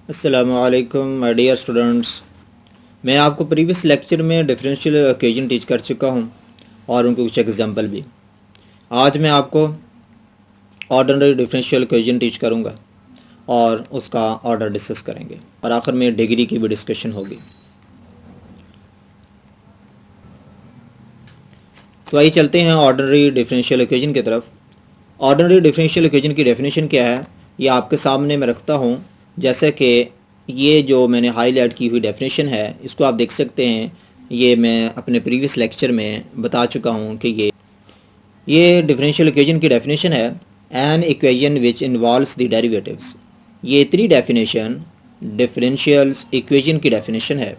अस्सलामुअलैकुम my dear students. मैं आपको प्रीवियस लेक्चर में डिफरेंशियल इक्वेशन टीच कर चुका हूं और उनके कुछ एग्जांपल भी। आज मैं आपको ऑर्डिनरी डिफरेंशियल इक्वेशन टीच करूंगा और उसका ऑर्डर डिस्कस करेंगे और आखिर में डिग्री की भी डिस्कशन होगी। तो आइए चलते हैं ऑर्डिनरी डिफरेंशियल इक्वेशन की तरफ। ऑर्डिनरी डिफरेंशियल इक्वेशन की डेफिनेशन क्या है ये आपके सामने मैं रखता हूँ। जैसे कि ये जो मैंने हाईलाइट की हुई डेफिनेशन है इसको आप देख सकते हैं। ये मैं अपने प्रीवियस लेक्चर में बता चुका हूँ कि ये डिफरेंशियल इक्वेशन की डेफिनेशन है। An equation which involves the derivatives. ये इतनी डेफिनेशन डिफरेंशियल इक्वेशन की डेफिनेशन है।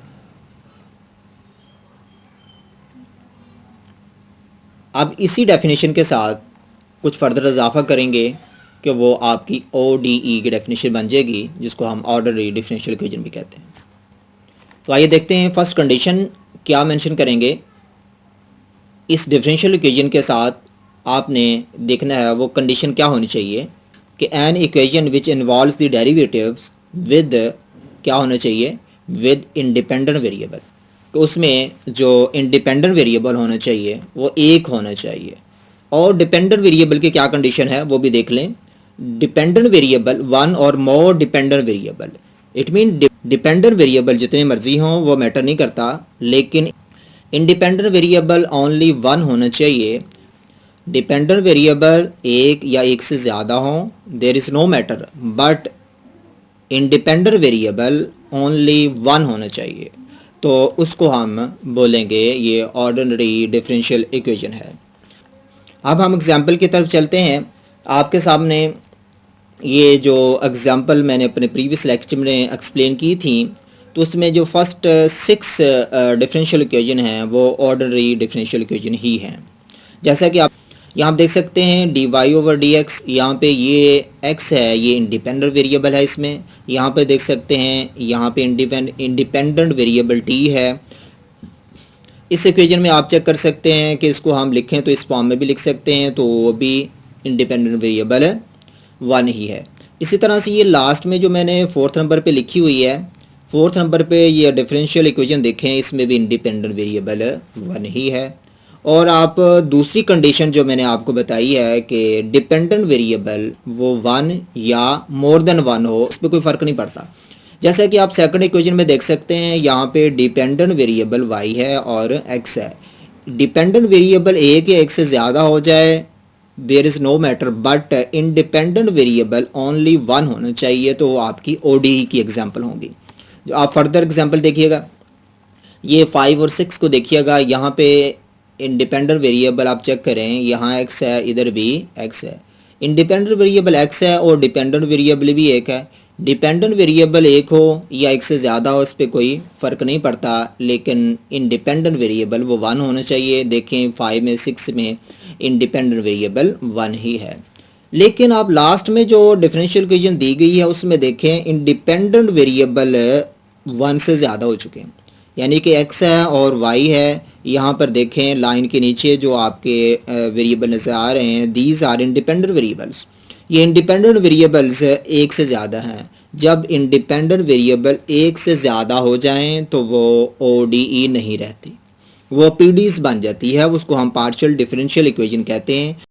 अब इसी डेफिनेशन के साथ कुछ फर्दर इजाफा करेंगे कि वो आपकी ODE की डेफिनेशन बन जाएगी जिसको हम ऑर्डिनरी डिफरेंशियल इक्वेशन भी कहते हैं। तो आइए देखते हैं फर्स्ट कंडीशन क्या मेंशन करेंगे। इस डिफरेंशियल इक्वेशन के साथ आपने देखना है वो कंडीशन क्या होनी चाहिए कि an equation which involves the derivatives with क्या होना चाहिए, विद इंडिपेंडेंट वेरिएबल। तो उसमें जो इंडिपेंडेंट वेरिएबल होना चाहिए वो एक होना चाहिए। और डिपेंडेंट वेरिएबल की क्या कंडीशन है वो भी देख लें। डिपेंडेंट वेरिएबल वन और मोर dependent variable. It mean dependent variable जितने मर्जी हों वो मैटर नहीं करता, लेकिन इंडिपेंडेंट वेरिएबल ओनली वन होना चाहिए। डिपेंडेंट वेरिएबल एक या एक से ज़्यादा हों there is no matter, but independent variable only one होना चाहिए। तो उसको हम बोलेंगे ये ऑर्डिनरी डिफरेंशियल इक्वेशन है। अब हम एग्जाम्पल की तरफ चलते हैं। आपके सामने ये जो एग्जाम्पल मैंने अपने प्रीवियस लेक्चर में एक्सप्लेन की थी तो उसमें जो फर्स्ट 6 डिफरेंशियल इक्वेशन हैं वो ऑर्डिनरी डिफरेंशियल इक्वेशन ही हैं। जैसा कि आप यहाँ देख सकते हैं dy/dx, यहाँ पे ये x है, ये इंडिपेंडेंट वेरिएबल है। इसमें यहाँ पे देख सकते हैं यहाँ पे इंडिपेंडेंट वेरिएबल t है। इस इक्वेशन में आप चेक कर सकते हैं कि इसको हम लिखें तो इस फॉर्म में भी लिख सकते हैं, तो वो भी इंडिपेंडेंट वेरिएबल है, वन ही है। इसी तरह से ये लास्ट में जो मैंने फोर्थ नंबर पे लिखी हुई है, फोर्थ नंबर पे ये डिफरेंशियल इक्वेशन देखें, इसमें भी इंडिपेंडेंट वेरिएबल वन ही है। और आप दूसरी कंडीशन जो मैंने आपको बताई है कि डिपेंडेंट वेरिएबल वो वन या मोर देन वन हो, इस पर कोई फ़र्क नहीं पड़ता। जैसा कि आप सेकंड इक्वेशन में देख सकते हैं यहाँ पे डिपेंडेंट वेरिएबल y है और x है। डिपेंडेंट वेरिएबल एक या एक से ज़्यादा हो जाए there is no matter, but independent variable only one होना चाहिए, तो वो आपकी ODE की एग्जांपल होंगी। जो आप फर्दर एग्जांपल देखिएगा, ये 5 और 6 को देखिएगा। यहाँ पे इंडिपेंडेंट वेरिएबल आप चेक करें, यहाँ x है, इधर भी x है। इंडिपेंडेंट वेरिएबल x है और डिपेंडेंट वेरिएबल भी एक है। डिपेंडेंट वेरिएबल एक हो या एक से ज़्यादा हो इस पर कोई फ़र्क नहीं पड़ता, लेकिन इंडिपेंडेंट वेरिएबल वो वन होना चाहिए। देखें 5 में 6 में इंडिपेंडेंट वेरिएबल वन ही है। लेकिन आप लास्ट में जो डिफरेंशियल इक्वेशन दी गई है उसमें देखें इंडिपेंडेंट वेरिएबल वन से ज़्यादा हो चुके हैं, यानी कि x है और y है। यहाँ पर देखें लाइन के नीचे जो आपके वेरिएबल नज़र आ रहे हैं, दीज आर इंडिपेंडेंट वेरिएबल्स। ये इंडिपेंडेंट वेरिएबल्स एक से ज़्यादा हैं। जब इंडिपेंडेंट वेरिएबल एक से ज़्यादा हो जाएं तो वो ODE नहीं रहती, वो PDEs बन जाती है। उसको हम पार्शियल डिफरेंशियल इक्वेशन कहते हैं।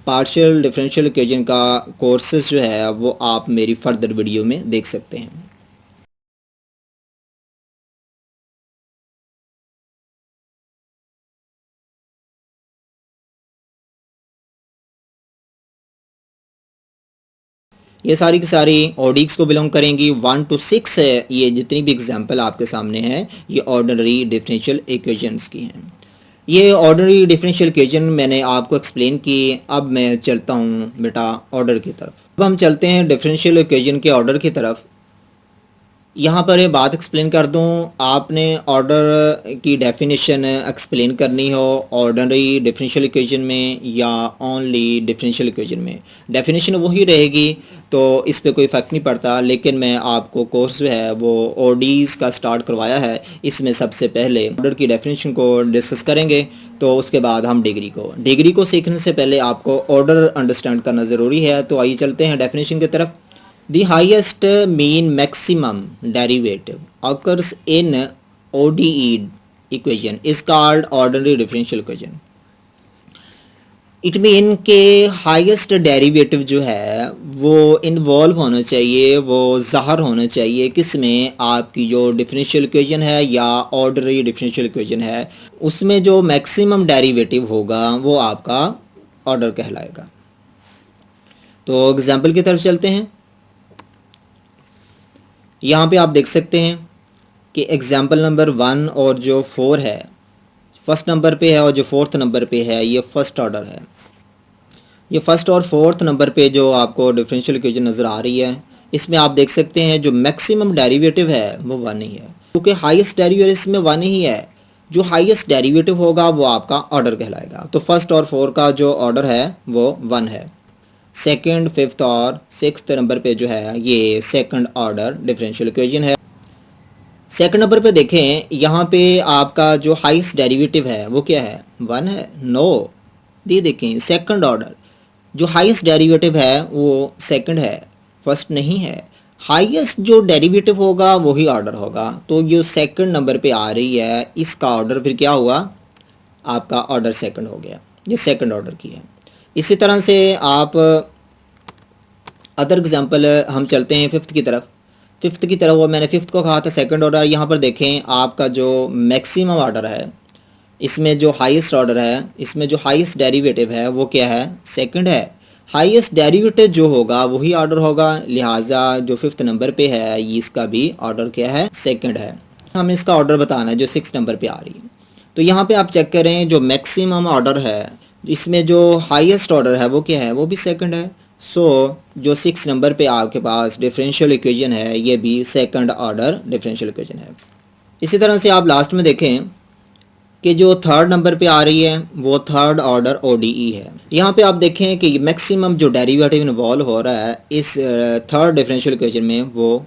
पार्शियल डिफरेंशियल इक्वेशन का कोर्सेज जो है वो आप मेरी फर्दर वीडियो में देख सकते हैं। ये सारी की सारी ऑडिक्स को बिलोंग करेंगी। 1 to 6 है, ये जितनी भी एग्जांपल आपके सामने है ये ऑर्डिनरी डिफरेंशियल इक्वेशंस की हैं। ये ऑर्डिनरी डिफरेंशियल इक्वेशन मैंने आपको एक्सप्लेन की। अब मैं चलता हूँ बेटा ऑर्डर की तरफ। अब हम चलते हैं डिफरेंशियल इक्वेशन के ऑर्डर की तरफ। यहाँ पर ये बात एक्सप्लेन कर दूँ, आपने ऑर्डर की डेफिनेशन एक्सप्लेन करनी हो ऑर्डिनरी डिफरेंशियल इक्वेशन में या ओनली डिफरेंशियल इक्वेशन में, डेफिनेशन वही रहेगी, तो इस पे कोई फ़र्क नहीं पड़ता। लेकिन मैं आपको कोर्स जो है वो ओडीज़ का स्टार्ट करवाया है, इसमें सबसे पहले ऑर्डर की डेफिनेशन को डिस्कस करेंगे, तो उसके बाद हम डिग्री को सीखने से पहले आपको ऑर्डर अंडरस्टैंड करना ज़रूरी है। तो आइए चलते हैं डेफिनेशन की तरफ। The highest mean maximum derivative occurs in ODE equation is called ordinary differential equation. It mean के हाईएस्ट डेरिवेटिव जो है वो इन्वॉल्व होना चाहिए, वो ज़ाहर होना चाहिए किस में, आपकी जो डिफरेंशियल इक्वेशन है या ऑर्डिनरी डिफरेंशियल इक्वेशन है, उसमें जो मैक्सिमम डेरिवेटिव होगा वो आपका ऑर्डर कहलाएगा। तो एग्जांपल की तरफ चलते हैं। यहाँ पे आप देख सकते हैं कि एग्जाम्पल नंबर 1 और जो 4 है फर्स्ट नंबर पे है और जो फोर्थ नंबर पे है ये फर्स्ट ऑर्डर है। ये फर्स्ट और फोर्थ नंबर पे जो आपको डिफरेंशियल इक्वेशन नज़र आ रही है, इसमें आप देख सकते हैं जो मैक्सिमम डेरिवेटिव है वो 1 ही है, क्योंकि हाईएस्ट डेरिवेटिव इसमें 1 ही है। जो हाईएस्ट डेरिवेटिव होगा वो आपका ऑर्डर कहलाएगा। तो फर्स्ट और 4 का जो ऑर्डर है वो 1 है। सेकंड, फिफ्थ और सिक्स्थ नंबर पे जो है ये सेकंड ऑर्डर डिफरेंशियल इक्वेशन है। सेकंड नंबर पे देखें, यहाँ पे आपका जो हाईएस्ट डेरिवेटिव है वो क्या है, 1 है। नो, ये देखें सेकंड ऑर्डर जो हाईएस्ट डेरिवेटिव है वो सेकंड है, फर्स्ट नहीं है। हाईएस्ट जो डेरिवेटिव होगा वही ऑर्डर होगा। तो जो सेकंड नंबर पे आ रही है इसका ऑर्डर फिर क्या हुआ, आपका ऑर्डर सेकंड हो गया, ये सेकंड ऑर्डर की है। इसी तरह से आप अदर एग्जांपल हम चलते हैं फिफ्थ की तरफ। वो मैंने फिफ्थ को कहा था सेकंड ऑर्डर। यहाँ पर देखें आपका जो मैक्सिमम ऑर्डर है, इसमें जो हाईएस्ट ऑर्डर है, इसमें जो हाईएस्ट डेरिवेटिव है वो क्या है, सेकंड है। हाईएस्ट डेरिवेटिव जो होगा वही ऑर्डर होगा, लिहाजा जो फिफ्थ नंबर पे है ये इसका भी ऑर्डर क्या है, सेकंड है। हमें इसका ऑर्डर बताना है जो सिक्स नंबर पे आ रही है। तो यहाँ पे आप चेक करें जो मैक्सिमम ऑर्डर है, इसमें जो हाईएस्ट ऑर्डर है वो क्या है, वो भी सेकंड है। सो जो 6 नंबर पे आपके पास डिफरेंशियल इक्वेशन है ये भी सेकंड ऑर्डर डिफरेंशियल इक्वेशन है। इसी तरह से आप लास्ट में देखें कि जो थर्ड नंबर पे आ रही है वो थर्ड ऑर्डर ODE है। यहाँ पे आप देखें कि मैक्सिमम जो डेरिवेटिव इन्वॉल्व हो रहा है इस थर्ड डिफरेंशियल इक्वेशन में वो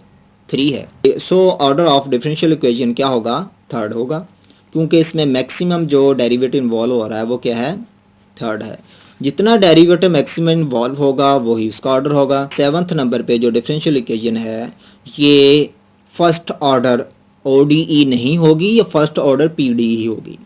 3 है। So order of differential equation क्या होगा, थर्ड होगा, क्योंकि इसमें मैक्सिमम जो डेरिवेटिव इन्वॉल्व हो रहा है वो क्या है, थर्ड है। जितना डेरिवेटिव मैक्सिमम इन्वॉल्व होगा वही उसका ऑर्डर होगा। सेवन्थ नंबर पे जो डिफरेंशियल इक्वेशन है ये फर्स्ट ऑर्डर ODE नहीं होगी, ये फर्स्ट ऑर्डर PDE ही होगी।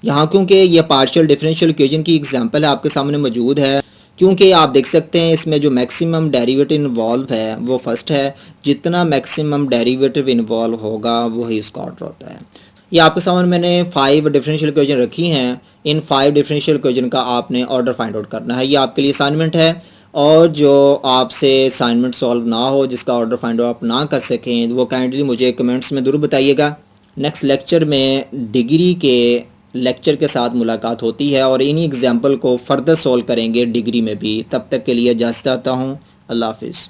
यहाँ क्योंकि ये पार्शियल डिफरेंशियल इक्वेशन की एग्जांपल आपके सामने मौजूद है, क्योंकि आप देख सकते हैं इसमें जो मैक्सिमम डेरिवेटिव इन्वॉल्व है वो फर्स्ट है। जितना मैक्सिमम डेरिवेटिव इन्वॉल्व होगा वही उसका ऑर्डर होता है। ये आपके सामने मैंने 5 डिफरेंशियल इक्वेशन रखी हैं। इन 5 डिफरेंशियल इक्वेशन का आपने ऑर्डर फाइंड आउट करना है। ये आपके लिए असाइनमेंट है, और जो आपसे असाइनमेंट सॉल्व ना हो, जिसका ऑर्डर फाइंड आउट आप ना कर सकें, वो काइंडली मुझे कमेंट्स में ज़रूर बताइएगा। नेक्स्ट लेक्चर में डिग्री के लेक्चर के साथ मुलाकात होती है और इन्हीं एग्जाम्पल को फर्दर सॉल्व करेंगे डिग्री में भी। तब तक के लिए इजाज़त चाहता हूँ। अल्लाह हाफिज़।